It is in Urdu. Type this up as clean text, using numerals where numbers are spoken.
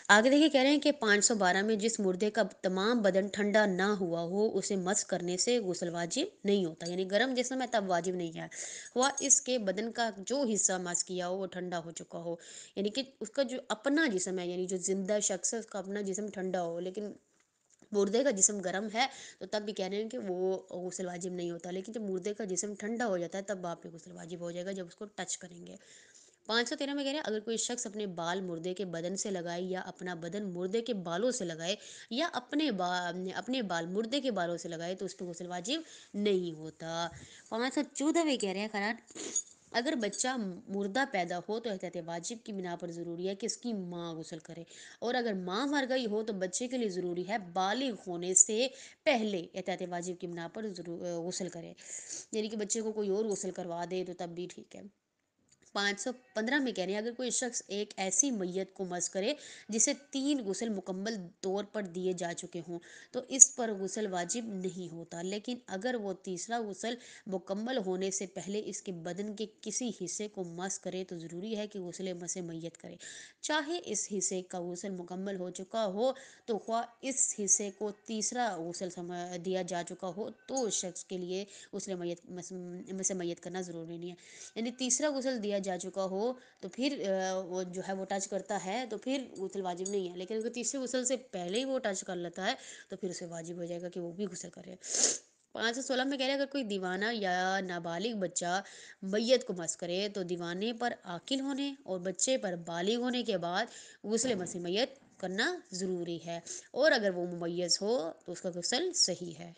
آگے دیکھیے کہہ رہے ہیں کہ 512 میں جس مردے کا تمام بدن ٹھنڈا نہ ہوا ہو اسے مس کرنے سے غسل واجب نہیں ہوتا، یعنی گرم جسم ہے تب واجب نہیں ہے، ہوا اس کے بدن کا جو حصہ مس کیا ہو وہ ٹھنڈا ہو چکا ہو، یعنی کہ اس کا جو اپنا جسم ہے، یعنی جو زندہ شخص ہے اس کا اپنا جسم ٹھنڈا ہو، لیکن مردے کا جسم گرم ہے تو تب بھی کہہ رہے ہیں کہ وہ غسل واجب نہیں ہوتا، لیکن جب مردے کا جسم ٹھنڈا ہو جاتا ہے تب آپ پہ غسل واجب ہو جائے گا جب اس کو ٹچ کریں گے۔ 513 میں کہہ رہے ہیں اگر کوئی شخص اپنے بال مردے کے بدن سے لگائے یا اپنا بدن مردے کے بالوں سے لگائے یا اپنے بال مردے کے بالوں سے لگائے تو اس پہ غسل واجب نہیں ہوتا۔ 514 میں کہہ رہے ہیں قرآن اگر بچہ مردہ پیدا ہو تو احتیاط واجب کی بنا پر ضروری ہے کہ اس کی ماں غسل کرے، اور اگر ماں مر گئی ہو تو بچے کے لیے ضروری ہے بالغ ہونے سے پہلے احتیاط واجب کی بنا پر غسل کرے، یعنی کہ بچے کو کوئی اور غسل کروا دے تو تب بھی ٹھیک ہے۔ 515 میں کہہ رہے ہیں اگر کوئی شخص ایک ایسی میت کو مس کرے جسے 3 غسل مکمل طور پر دیے جا چکے ہوں تو اس پر غسل واجب نہیں ہوتا، لیکن اگر وہ تیسرا غسل مکمل ہونے سے پہلے اس کے بدن کے کسی حصے کو مس کرے تو ضروری ہے کہ غسل مس میت کرے، چاہے اس حصے کا غسل مکمل ہو چکا ہو تو خواہ اس حصے کو تیسرا غسل دیا جا چکا ہو تو اس شخص کے لیے غسل مس میت کرنا ضروری نہیں ہے، یعنی تیسرا غسل دیا جا چکا ہو تو پھر وہ جو ہے وہ ٹچ کرتا ہے تو پھر غسل واجب نہیں ہے، لیکن اگر تیسرے غسل سے پہلے ہی وہ ٹچ کر لیتا ہے تو پھر اسے واجب ہو جائے گا کہ وہ بھی غسل کرے۔ 516 میں کہہ رہے ہیں اگر کوئی دیوانہ یا نابالغ بچہ میت کو مس کرے تو دیوانے پر عاقل ہونے اور بچے پر بالغ ہونے کے بعد غسل مس میت کرنا ضروری ہے، اور اگر وہ ممیز ہو تو اس کا غسل صحیح ہے۔